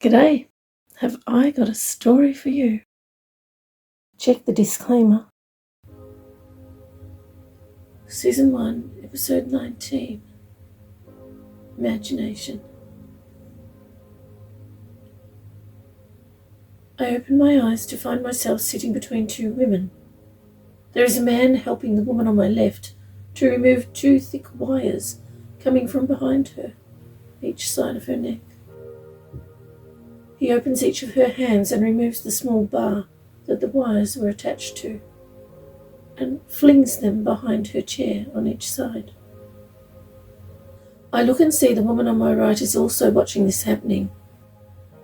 G'day, have I got a story for you? Check the disclaimer. Season 1, Episode 19. Imagination. I open my eyes to find myself sitting between two women. There is a man helping the woman on my left to remove two thick wires coming from behind her, each side of her neck. He opens each of her hands and removes the small bar that the wires were attached to, and flings them behind her chair on each side. I look and see the woman on my right is also watching this happening.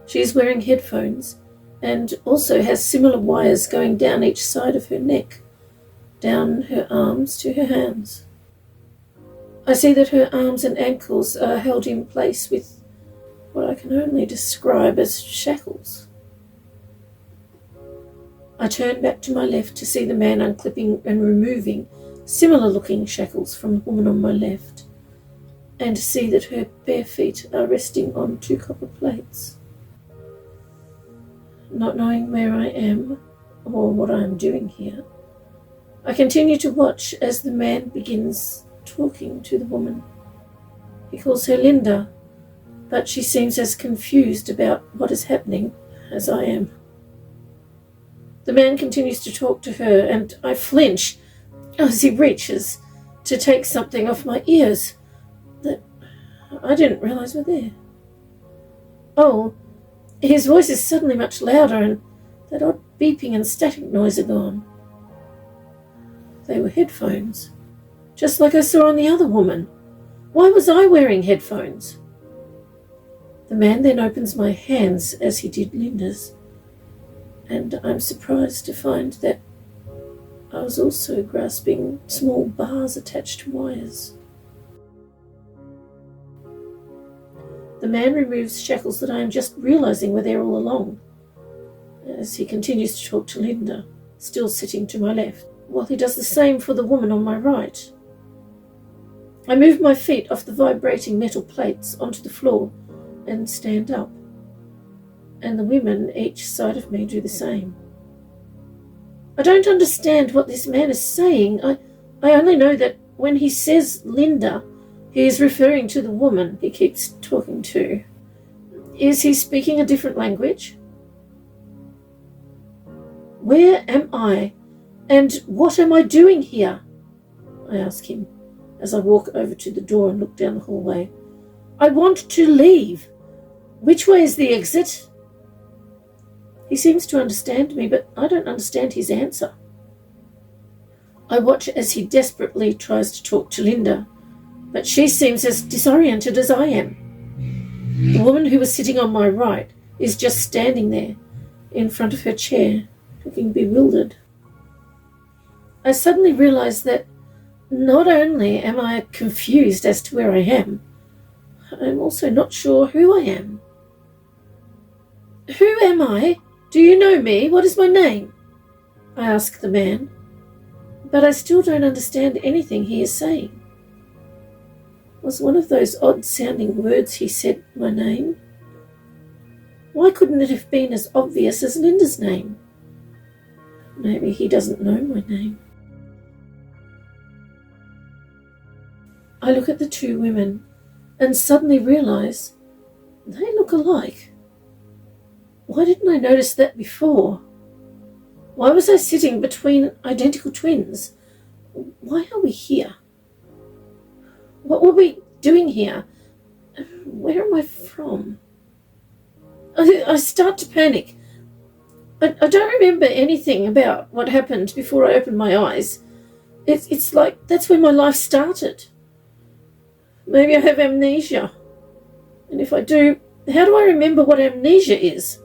She is wearing headphones and also has similar wires going down each side of her neck, down her arms to her hands. I see that her arms and ankles are held in place with what I can only describe as shackles. I turn back to my left to see the man unclipping and removing similar-looking shackles from the woman on my left, and see that her bare feet are resting on two copper plates. Not knowing where I am or what I am doing here, I continue to watch as the man begins talking to the woman. He calls her Linda, but she seems as confused about what is happening as I am. The man continues to talk to her, and I flinch as he reaches to take something off my ears that I didn't realize were there. Oh, his voice is suddenly much louder, and that odd beeping and static noise are gone. They were headphones, just like I saw on the other woman. Why was I wearing headphones? The man then opens my hands as he did Linda's, and I'm surprised to find that I was also grasping small bars attached to wires. The man removes shackles that I am just realizing were there all along, as he continues to talk to Linda, still sitting to my left, while he does the same for the woman on my right. I move my feet off the vibrating metal plates onto the floor and stand up, and the women each side of me do the same. I don't understand what this man is saying. I only know that when he says Linda, he is referring to the woman he keeps talking to. Is he speaking a different language? Where am I, and what am I doing here? I ask him as I walk over to the door and look down the hallway. I want to leave. Which way is the exit? He seems to understand me, but I don't understand his answer. I watch as he desperately tries to talk to Linda, but she seems as disoriented as I am. The woman who was sitting on my right is just standing there in front of her chair, looking bewildered. I suddenly realize that not only am I confused as to where I am, I'm also not sure who I am. Who am I? Do you know me? What is my name? I ask the man, but I still don't understand anything he is saying. Was one of those odd-sounding words he said my name? Why couldn't it have been as obvious as Linda's name? Maybe he doesn't know my name. I look at the two women and suddenly realize they look alike. Why didn't I notice that before? Why was I sitting between identical twins? Why are we here? What were we doing here? Where am I from? I start to panic. I don't remember anything about what happened before I opened my eyes. It's like that's where my life started. Maybe I have amnesia. And if I do, how do I remember what amnesia is?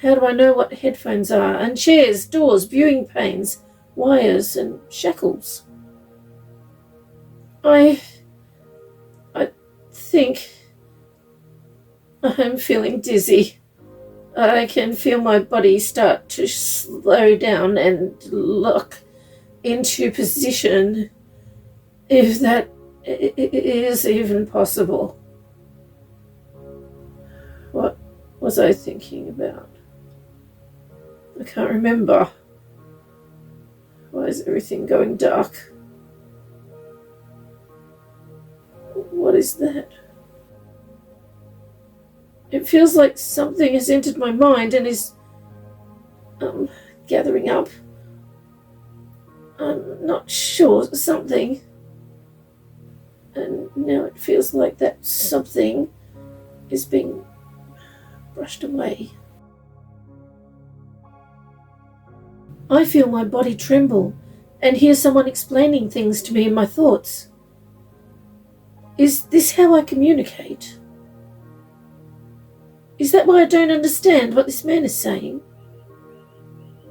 How do I know what headphones are, and chairs, doors, viewing panes, wires, and shackles? I think I'm feeling dizzy. I can feel my body start to slow down and lock into position, if that is even possible. What was I thinking about? I can't remember. Why is everything going dark? What is that? It feels like something has entered my mind and is gathering up. I'm not sure, something. And now it feels like that something is being brushed away. I feel my body tremble and hear someone explaining things to me in my thoughts. Is this how I communicate? Is that why I don't understand what this man is saying?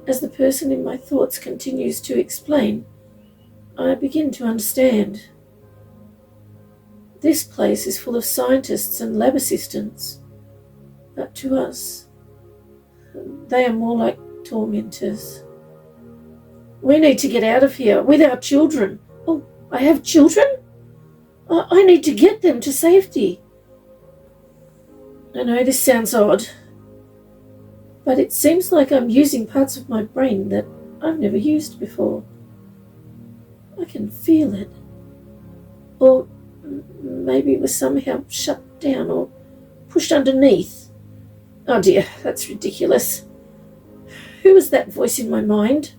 As the person in my thoughts continues to explain, I begin to understand. This place is full of scientists and lab assistants, but to us, they are more like tormentors. We need to get out of here with our children. Oh, I have children? I need to get them to safety. I know this sounds odd, but it seems like I'm using parts of my brain that I've never used before. I can feel it. Or maybe it was somehow shut down or pushed underneath. Oh dear, that's ridiculous. Who was that voice in my mind?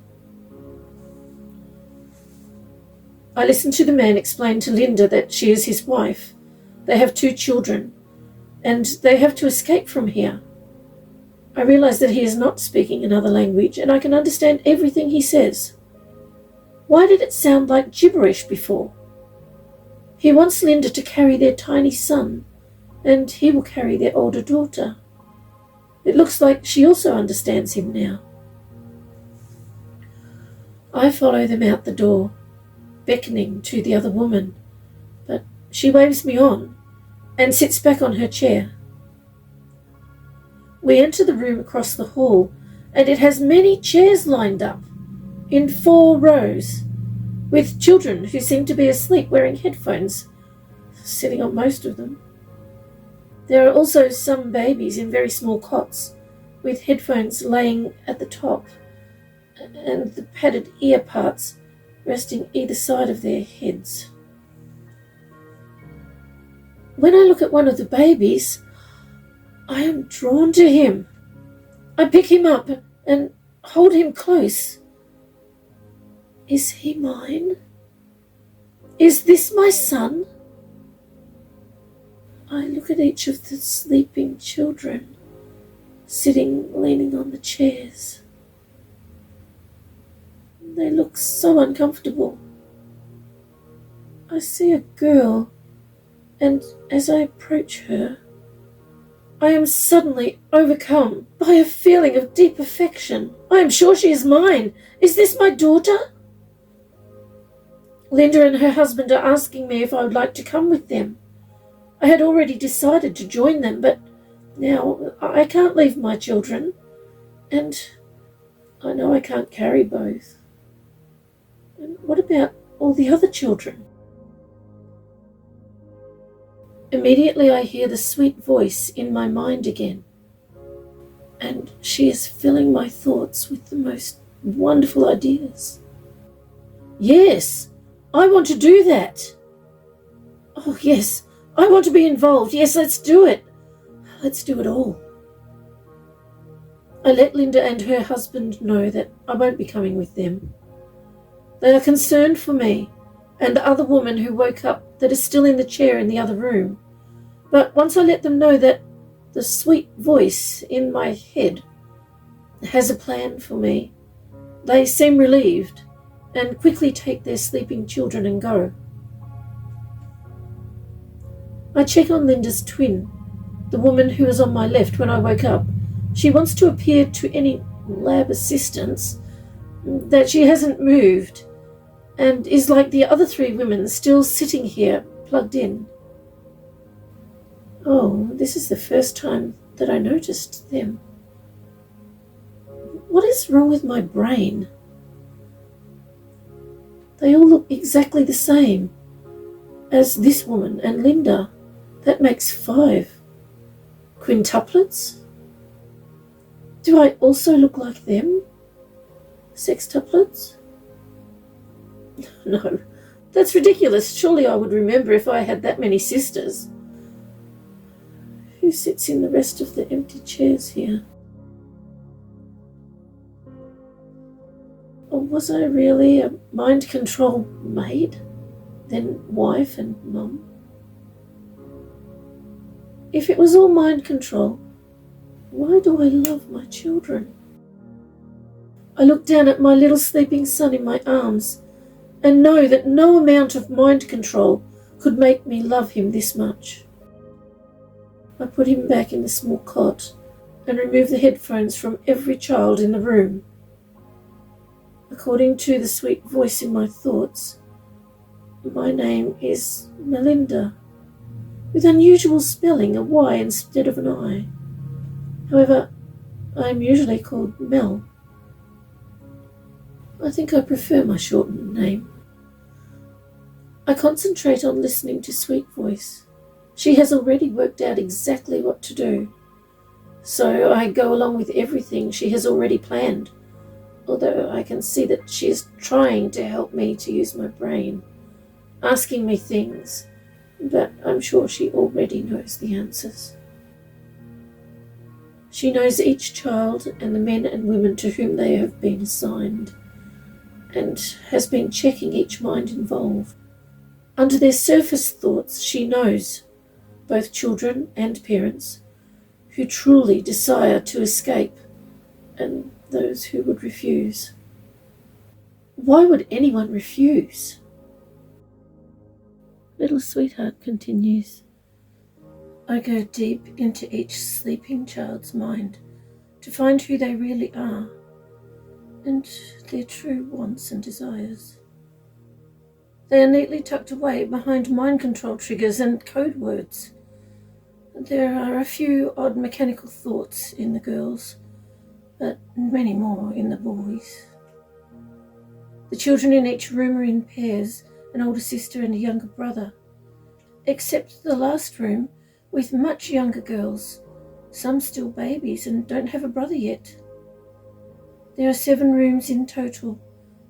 I listened to the man explain to Linda that she is his wife. They have 2 children, and they have to escape from here. I realize that he is not speaking another language, and I can understand everything he says. Why did it sound like gibberish before? He wants Linda to carry their tiny son, and he will carry their older daughter. It looks like she also understands him now. I follow them out the door, beckoning to the other woman, but she waves me on and sits back on her chair. We enter the room across the hall, and it has many chairs lined up in 4 rows, with children who seem to be asleep wearing headphones, sitting on most of them. There are also some babies in very small cots, with headphones laying at the top, and the padded ear parts resting either side of their heads. When I look at one of the babies, I am drawn to him. I pick him up and hold him close. Is he mine? Is this my son? I look at each of the sleeping children, sitting leaning on the chairs. They look so uncomfortable. I see a girl, and as I approach her, I am suddenly overcome by a feeling of deep affection. I am sure she is mine. Is this my daughter? Linda and her husband are asking me if I would like to come with them. I had already decided to join them, but now I can't leave my children, and I know I can't carry both. And what about all the other children? Immediately I hear the sweet voice in my mind again, and she is filling my thoughts with the most wonderful ideas. Yes, I want to do that. Oh yes, I want to be involved. Yes, let's do it. Let's do it all. I let Linda and her husband know that I won't be coming with them. They are concerned for me and the other woman who woke up that is still in the chair in the other room. But once I let them know that the sweet voice in my head has a plan for me, they seem relieved and quickly take their sleeping children and go. I check on Linda's twin, the woman who was on my left when I woke up. She wants to appear to any lab assistants that she hasn't moved and is like the other 3 women still sitting here plugged in. Oh, this is the first time that I noticed them. What is wrong with my brain? They all look exactly the same as this woman and Linda. That makes 5. Quintuplets? Do I also look like them? Sextuplets? No, that's ridiculous. Surely I would remember if I had that many sisters. Who sits in the rest of the empty chairs here? Or was I really a mind control maid, then wife and mum? If it was all mind control, why do I love my children? I look down at my little sleeping son in my arms and know that no amount of mind control could make me love him this much. I put him back in the small cot and remove the headphones from every child in the room. According to the sweet voice in my thoughts, my name is Melinda, with unusual spelling, a Y instead of an I. However, I am usually called Mel. I think I prefer my shortened name. I concentrate on listening to Sweet Voice. She has already worked out exactly what to do, so I go along with everything she has already planned, although I can see that she is trying to help me to use my brain, asking me things, but I'm sure she already knows the answers. She knows each child and the men and women to whom they have been assigned, and has been checking each mind involved. Under their surface thoughts, she knows both children and parents who truly desire to escape, and those who would refuse. Why would anyone refuse? Little sweetheart continues. I go deep into each sleeping child's mind to find who they really are and their true wants and desires. They are neatly tucked away behind mind control triggers and code words. There are a few odd mechanical thoughts in the girls, but many more in the boys. The children in each room are in pairs, an older sister and a younger brother, except the last room with much younger girls, some still babies and don't have a brother yet. There are 7 rooms in total,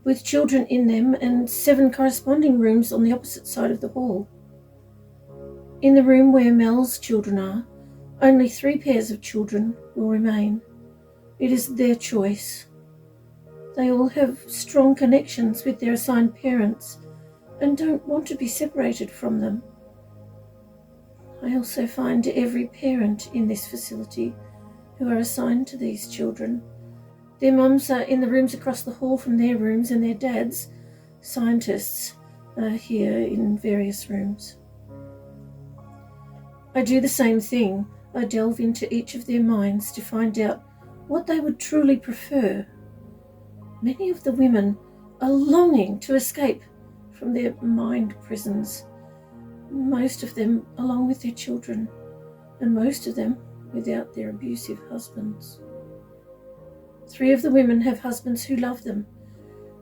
with children in them and 7 corresponding rooms on the opposite side of the hall. In the room where Mel's children are, only 3 pairs of children will remain. It is their choice. They all have strong connections with their assigned parents and don't want to be separated from them. I also find every parent in this facility who are assigned to these children. Their mums are in the rooms across the hall from their rooms, and their dads, scientists, are here in various rooms. I do the same thing. I delve into each of their minds to find out what they would truly prefer. Many of the women are longing to escape from their mind prisons, most of them along with their children, and most of them without their abusive husbands. 3 of the women have husbands who love them,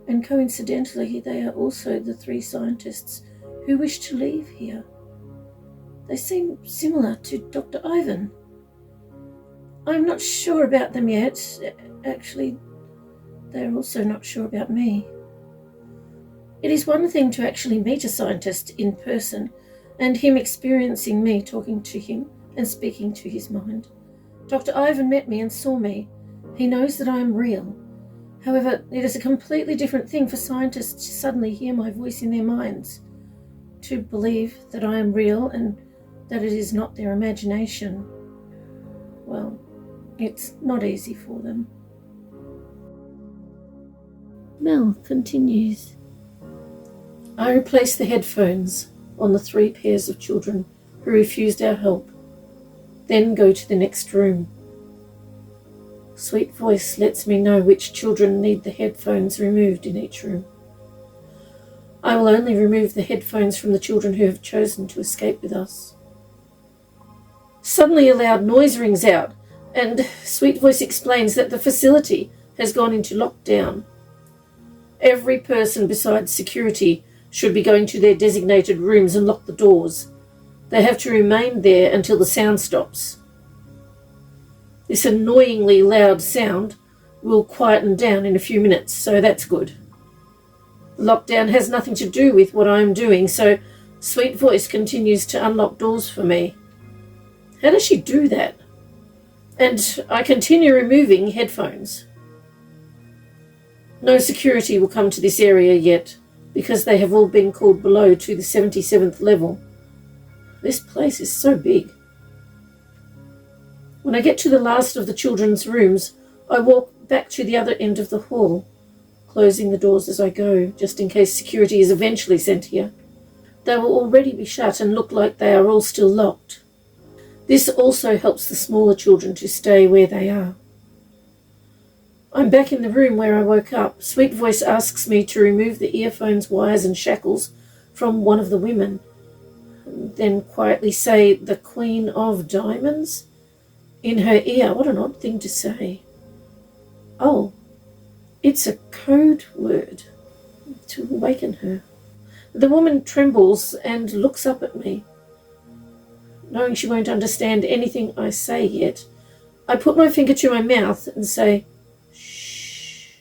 and coincidentally they are also the 3 scientists who wish to leave here. They seem similar to Dr. Ivan. I'm not sure about them yet. Actually, they're also not sure about me. It is one thing to actually meet a scientist in person, and him experiencing me talking to him and speaking to his mind. Dr. Ivan met me and saw me. He knows that I am real. However, it is a completely different thing for scientists to suddenly hear my voice in their minds, to believe that I am real and that it is not their imagination. Well, it's not easy for them. Mel continues. I replace the headphones on the 3 pairs of children who refused our help, then go to the next room. Sweet Voice lets me know which children need the headphones removed in each room. I will only remove the headphones from the children who have chosen to escape with us. Suddenly a loud noise rings out, and Sweet Voice explains that the facility has gone into lockdown. Every person besides security should be going to their designated rooms and lock the doors. They have to remain there until the sound stops. This annoyingly loud sound will quieten down in a few minutes, so that's good. The lockdown has nothing to do with what I'm doing, so Sweet Voice continues to unlock doors for me. How does she do that? And I continue removing headphones. No security will come to this area yet, because they have all been called below to the 77th level. This place is so big. When I get to the last of the children's rooms, I walk back to the other end of the hall, closing the doors as I go, just in case security is eventually sent here. They will already be shut and look like they are all still locked. This also helps the smaller children to stay where they are. I'm back in the room where I woke up. Sweet Voice asks me to remove the earphones, wires and shackles from one of the women, and then quietly say, "The Queen of Diamonds?" in her ear. What an odd thing to say. Oh, it's a code word to awaken her. The woman trembles and looks up at me. Knowing she won't understand anything I say yet, I put my finger to my mouth and say, "Shh."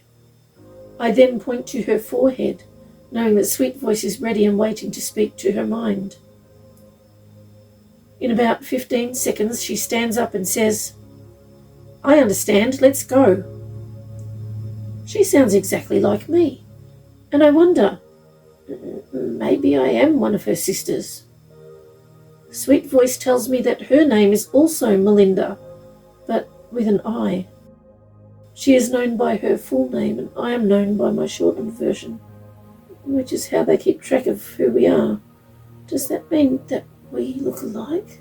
I then point to her forehead, knowing that Sweet Voice is ready and waiting to speak to her mind. In about 15 seconds, she stands up and says, "I understand, let's go." She sounds exactly like me, and I wonder, maybe I am one of her sisters. Sweet Voice tells me that her name is also Melinda, but with an I. She is known by her full name, and I am known by my shortened version, which is how they keep track of who we are. Does that mean that we look alike?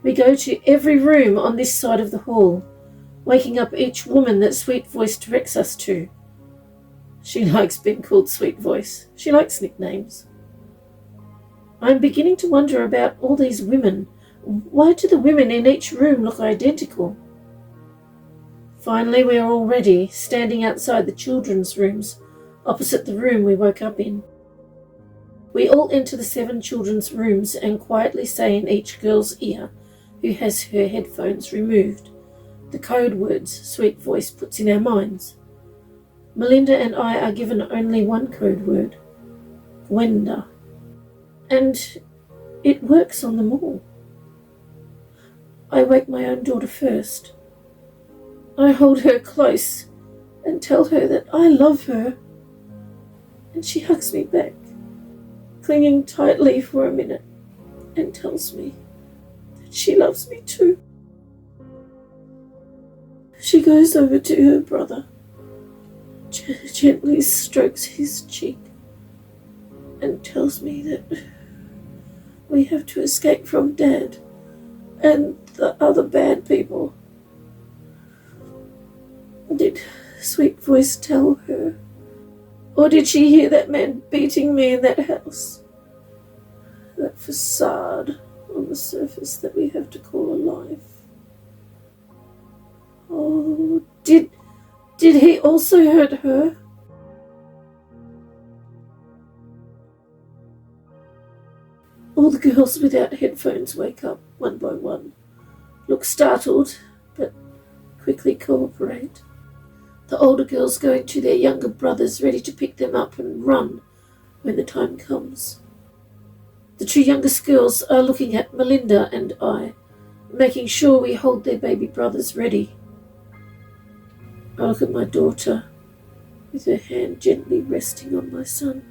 We go to every room on this side of the hall, waking up each woman that Sweet Voice directs us to. She likes being called Sweet Voice. She likes nicknames. I'm beginning to wonder about all these women. Why do the women in each room look identical? Finally, we are all ready, standing outside the children's rooms, opposite the room we woke up in. We all enter the 7 children's rooms and quietly say in each girl's ear, who has her headphones removed, the code words Sweet Voice puts in our minds. Melinda and I are given only one code word, Gwenda, and it works on them all. I wake my own daughter first. I hold her close and tell her that I love her, and she hugs me back, clinging tightly for a minute, and tells me that she loves me too. She goes over to her brother, gently strokes his cheek, and tells me that we have to escape from Dad and the other bad people. Did Sweet Voice tell her? Or did she hear that man beating me in that house? That facade on the surface that we have to call a life. Oh, did he also hurt her? All the girls without headphones wake up one by one, look startled, but quickly cooperate. The older girls going to their younger brothers, ready to pick them up and run when the time comes. The 2 youngest girls are looking at Melinda and I, making sure we hold their baby brothers ready. I look at my daughter, with her hand gently resting on my son.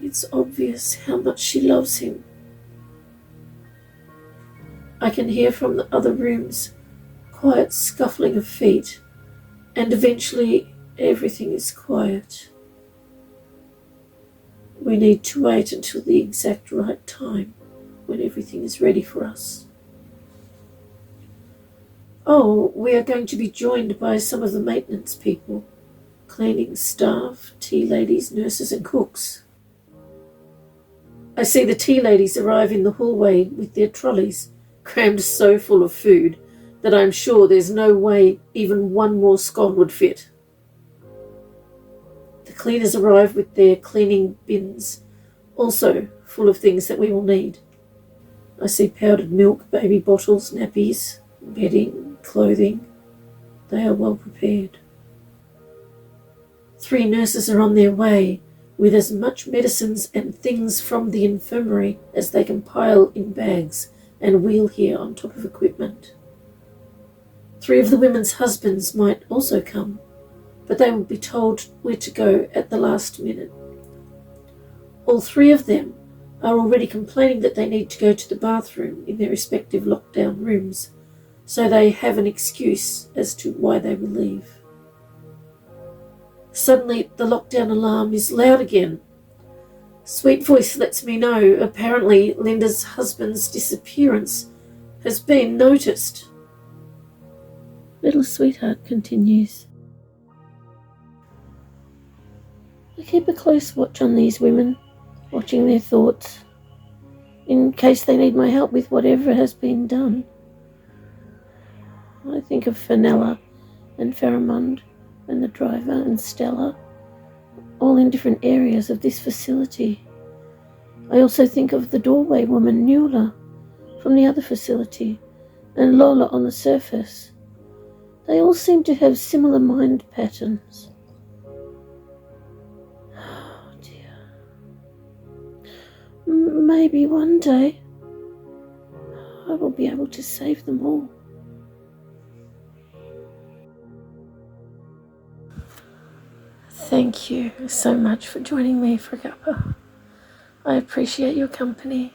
It's obvious how much she loves him. I can hear from the other rooms quiet scuffling of feet, and eventually everything is quiet. We need to wait until the exact right time when everything is ready for us. Oh, we are going to be joined by some of the maintenance people, cleaning staff, tea ladies, nurses and cooks. I see the tea ladies arrive in the hallway with their trolleys, crammed so full of food that I'm sure there's no way even one more scone would fit. The cleaners arrive with their cleaning bins, also full of things that we will need. I see powdered milk, baby bottles, nappies, bedding, clothing. They are well prepared. 3 nurses are on their way with as much medicines and things from the infirmary as they can pile in bags and wheel here on top of equipment. 3 of the women's husbands might also come, but they will be told where to go at the last minute. All 3 of them are already complaining that they need to go to the bathroom in their respective lockdown rooms, so they have an excuse as to why they will leave. Suddenly, the lockdown alarm is loud again. Sweet Voice lets me know apparently Linda's husband's disappearance has been noticed. Little Sweetheart continues. I keep a close watch on these women, watching their thoughts, in case they need my help with whatever has been done. I think of Fenella and Pharamond and the driver and Stella, all in different areas of this facility. I also think of the doorway woman Nuala from the other facility and Lola on the surface. They all seem to have similar mind patterns. Oh dear. Maybe one day I will be able to save them all. Thank you so much for joining me for cuppa. I appreciate your company.